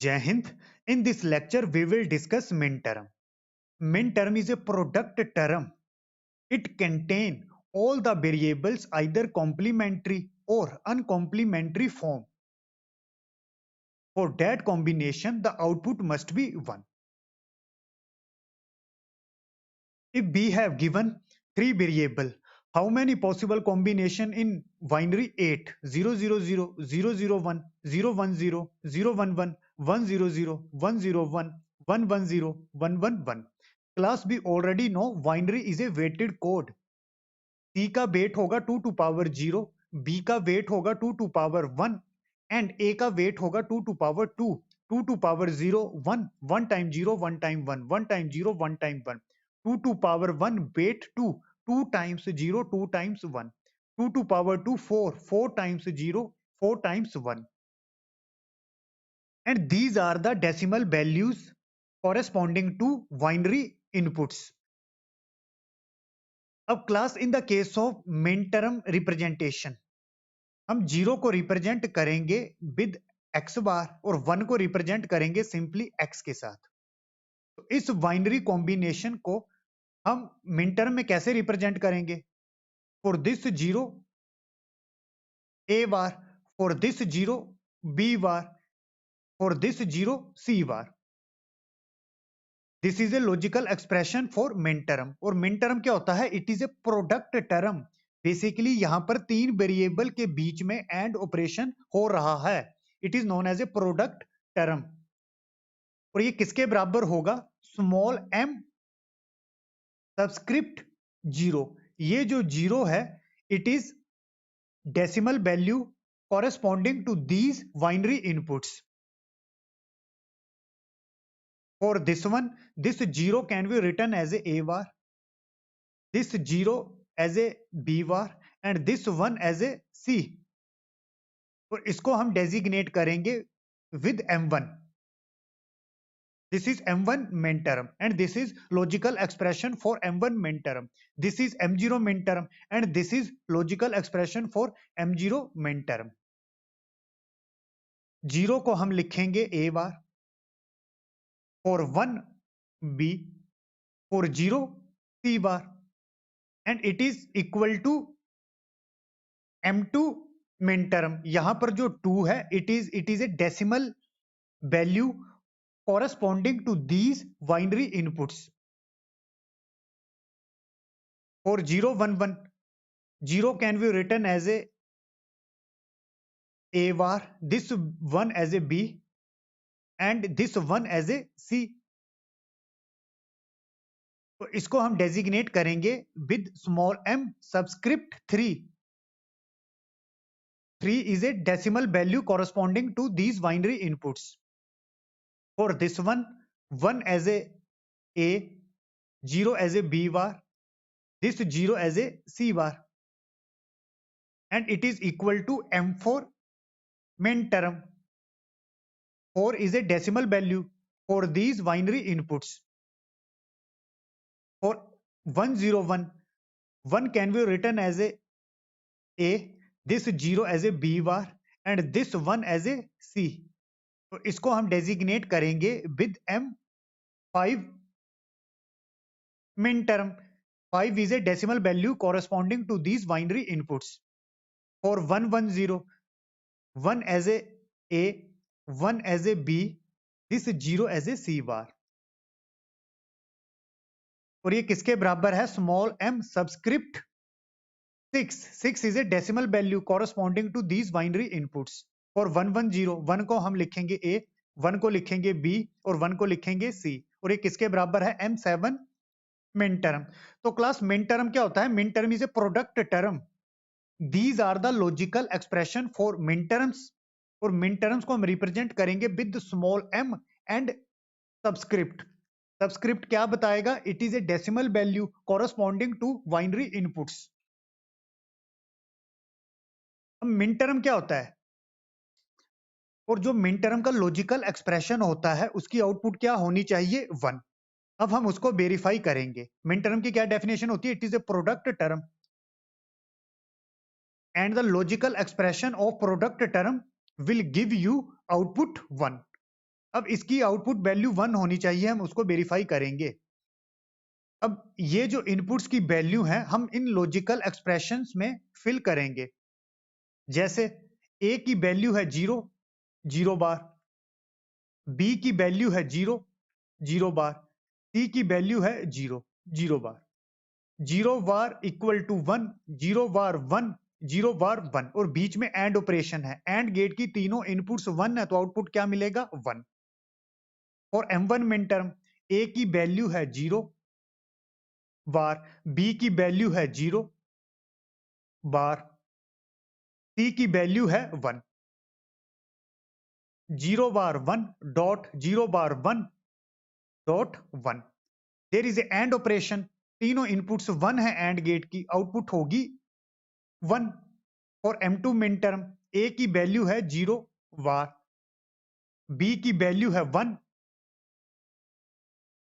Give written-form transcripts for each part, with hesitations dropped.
Jai Hind. In this lecture, we will discuss min term. Min term is a product term. It contains all the variables either complementary or uncomplimentary form. For that combination, the output must be 1. If we have given 3 variable, how many possible combination in binary 8, 0, 0, 0, 0, 0, 1, 0, 1, 0, 0, 1, 1, 1, 0, 0, 1, 0, 1, 1, 1, 0, 1, 1, 1. Class we already know binary is a weighted code. C का weight होगा 2 to power 0, B का weight होगा 2 to power 1 and A का weight होगा 2 to power 2, 2 to power 0, 1, 1 time 0, 1 time 1, 1 time 0, 1 time 1, 2 to power 1 weight 2, 2 times 0, 2 times 1, 2 to power 2 4, 4 times 0, 4 times 1. And these are the decimal values corresponding to binary inputs. अब class in the case of min term representation हम 0 को represent करेंगे with x बार और 1 को represent करेंगे simply x के साथ. तो इस बाइनरी कॉम्बिनेशन को हम मिन टर्म में कैसे रिप्रेजेंट करेंगे? For this 0 A bar, for this 0 B bar, for this 0 C bar. This is a logical expression for min term. और मिन टर्म क्या होता है? It is a product term. Basically यहां पर 3 variable के बीच में एंड ऑपरेशन हो रहा है. It is known as a product term. और ये किसके बराबर होगा? Small m subscript 0. ये जो 0 है it is decimal value corresponding to these binary inputs. For this one, this 0 can be written as a bar, this 0 as a b bar and this 1 as a c. और इसको हम designate करेंगे with m1. This is m1 min term and this is logical expression for m1 min term. This is m0 min term and this is logical expression for m0 min term. 0 को हम लिखेंगे a bar, for 1 b, for 0 c bar and it is equal to m2 min term. यहां पर जो 2 है it is a decimal value corresponding to these binary inputs. For 0 1 1, 0 can be written as a bar, this 1 as a b and this 1 as a c. तो इसको हम designate करेंगे with small m subscript 3. 3 is a decimal value corresponding to these binary inputs. For this one, 1 as a 0 as a b bar, this 0 as a c bar and it is equal to m4 min term. 4 is a decimal value for these binary inputs. For 101, 1 can be written as a this 0 as a b bar and this 1 as a c. तो इसको हम designate करेंगे with m5 min term. 5 is a decimal value corresponding to these binary inputs. For 110, 1 as a 1 as a b, this 0 as a c bar. और ये किसके बराबर है? Small m subscript 6. 6 is a decimal value corresponding to these binary inputs. For 110, 1 को हम लिखेंगे a, 1 को लिखेंगे b और 1 को लिखेंगे c. और ये किसके बराबर है? m7 min term. तो क्लास min term क्या होता है? min term is a product term. These are the logical expression for min terms. और min terms को हम रिप्रेजेंट करेंगे with small m and subscript. Subscript क्या बताएगा? It is a decimal value corresponding to binary inputs. अब min term क्या होता है? और जो मिन टर्म का लॉजिकल एक्सप्रेशन होता है उसकी आउटपुट क्या होनी चाहिए? 1. अब हम उसको वेरीफाई करेंगे. मिन टर्म की क्या डेफिनेशन होती है? It is a product term and the logical expression of product term will give you output 1. अब इसकी आउटपुट वैल्यू 1 होनी चाहिए, हम उसको वेरीफाई करेंगे। अब ये जो इनपुट्स की वैल्यू है हम इन लॉजिकल एक्सप्रेशंस में फिल करेंगे। जैसे ए की वैल्यू है 0 0 बार, बी की वैल्यू है 0 0 बार, सी की वैल्यू है 0 0 बार। 0 बार इक्वल टू 1, 0 बार 1, 0 बार 1, और बीच में एंड ऑपरेशन है। एंड गेट की तीनों इनपुट्स 1 है तो आउटपुट क्या मिलेगा? 1। और M1 मिन टर्म ए की वैल्यू है 0 बार, बी की वैल्यू है 0 बार, सी की वैल्यू है 1। 0 bar 1 dot 0 bar 1 dot 1। There is a AND operation, तीनों इनपुट्स 1 है एंड गेट की, आउटपुट होगी 1। और M2 मिन टर्म ए की वैल्यू है 0 बार, बी की वैल्यू है 1,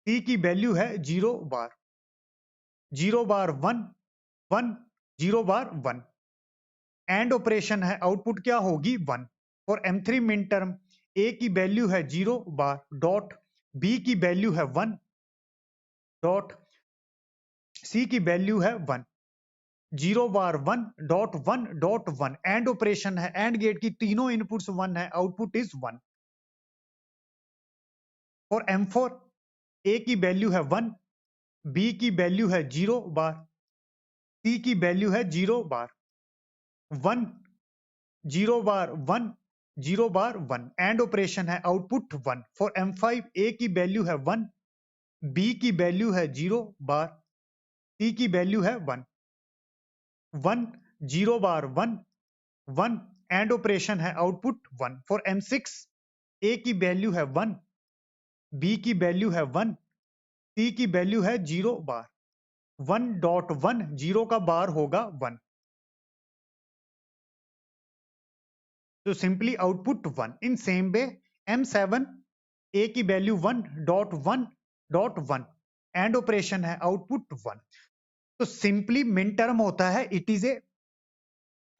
सी की वैल्यू है 0 बार। 0 बार 1 1, 0 बार 1, एंड ऑपरेशन है, आउटपुट क्या होगी? 1। और M3 मिन टर्म ए की वैल्यू है 0 बार डॉट, बी की वैल्यू है 1 डॉट, सी की वैल्यू है 1। 0 bar 1 dot 1 dot 1, and operation है, एंड गेट की तीनों इनपुट्स 1 है, आउटपुट इज 1। और M4 ए की वैल्यू है 1, बी की वैल्यू है 0 बार, सी की वैल्यू है 0 bar. 1 0 bar 1, 0 bar 1, and operation है, आउटपुट 1। फॉर M5 ए की वैल्यू है 1, बी की वैल्यू है 0 बार, सी की वैल्यू है 1। 1 0 बार 1 1, एंड ऑपरेशन है, आउटपुट 1। फॉर M6 ए की वैल्यू है 1, बी की वैल्यू है 1, सी की वैल्यू है 0 बार। 1 डॉट 1, 0 का बार होगा 1, तो simply output 1। In same way M7 ए की value 1 dot 1 dot 1, and operation है, आउटपुट 1। तो सिंपली मिन टर्म होता है, it is a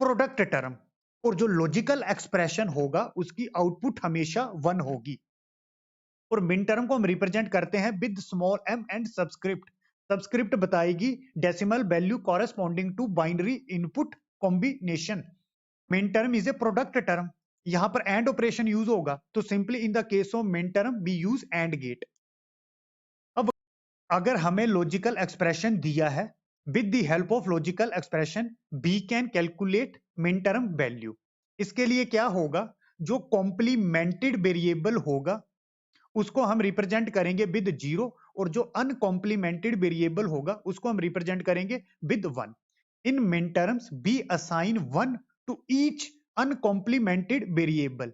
product term, और जो लॉजिकल एक्सप्रेशन होगा उसकी आउटपुट हमेशा 1 होगी। और मिन टर्म को हम रिप्रेजेंट करते हैं with small m and subscript. Subscript बताएगी decimal value corresponding to binary input combination. Minterm is a product term, यहां पर एंड ऑपरेशन यूज होगा, तो simply in the case of minterm we use and gate. अब अगर हमें logical expression दिया है, with the help of logical expression we can calculate minterm value. इसके लिए क्या होगा? जो कॉम्प्लीमेंटेड वेरिएबल होगा उसको हम रिप्रेजेंट करेंगे विद 0, और जो अनकॉम्प्लीमेंटेड वेरिएबल होगा उसको हम रिप्रेजेंट करेंगे with 1। In minterms we assign 1 to each uncomplemented variable.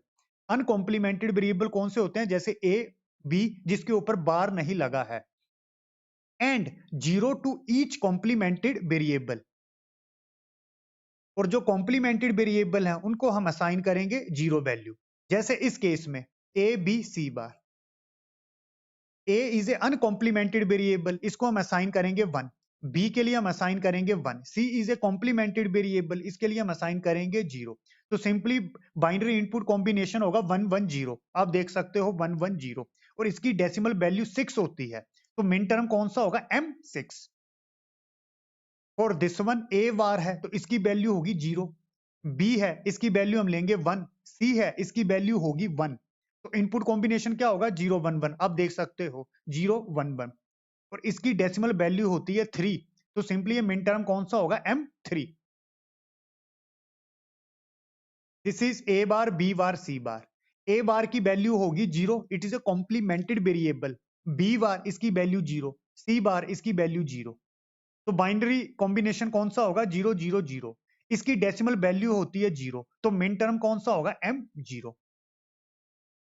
Uncomplemented variable कौन से होते हैं? जैसे ए बी जिसके ऊपर बार नहीं लगा है, and 0 to each complemented variable. और जो कॉम्प्लीमेंटेड वेरिएबल हैं उनको हम असाइन करेंगे 0 वैल्यू। जैसे इस केस में a b c bar, A is a uncomplemented variable, इसको हम असाइन करेंगे 1। B के लिए हम असाइन करेंगे 1। C is a complimented variable, इसके लिए हम असाइन करेंगे 0। तो सिंपली बाइनरी इनपुट कॉम्बिनेशन होगा 1 1 0। आप देख सकते हो 1 1 0, और इसकी डेसिमल वैल्यू 6 होती है, तो मिन टर्म कौन सा होगा? M6। और दिस वन A बार है तो इसकी वैल्यू होगी 0, B है इसकी वैल्यू हम लेंगे 1, C है इसकी वैल्यू होगी 1। तो इनपुट कॉम्बिनेशन क्या होगा? 0 1 1। आप देख सकते हो 0 1 1, और इसकी डेसिमल वैल्यू होती है 3, तो सिंपली ये मिन टर्म कौन सा होगा? M3। This is A bar B bar C bar. A बार की वैल्यू होगी 0, it is A complimented variable. B बार इसकी वैल्यू 0, C बार इसकी वैल्यू 0। तो बाइनरी कॉम्बिनेशन कौन सा होगा? 0 0 0। इसकी डेसिमल वैल्यू होती है 0, तो मिन टर्म कौन सा होगा? M0।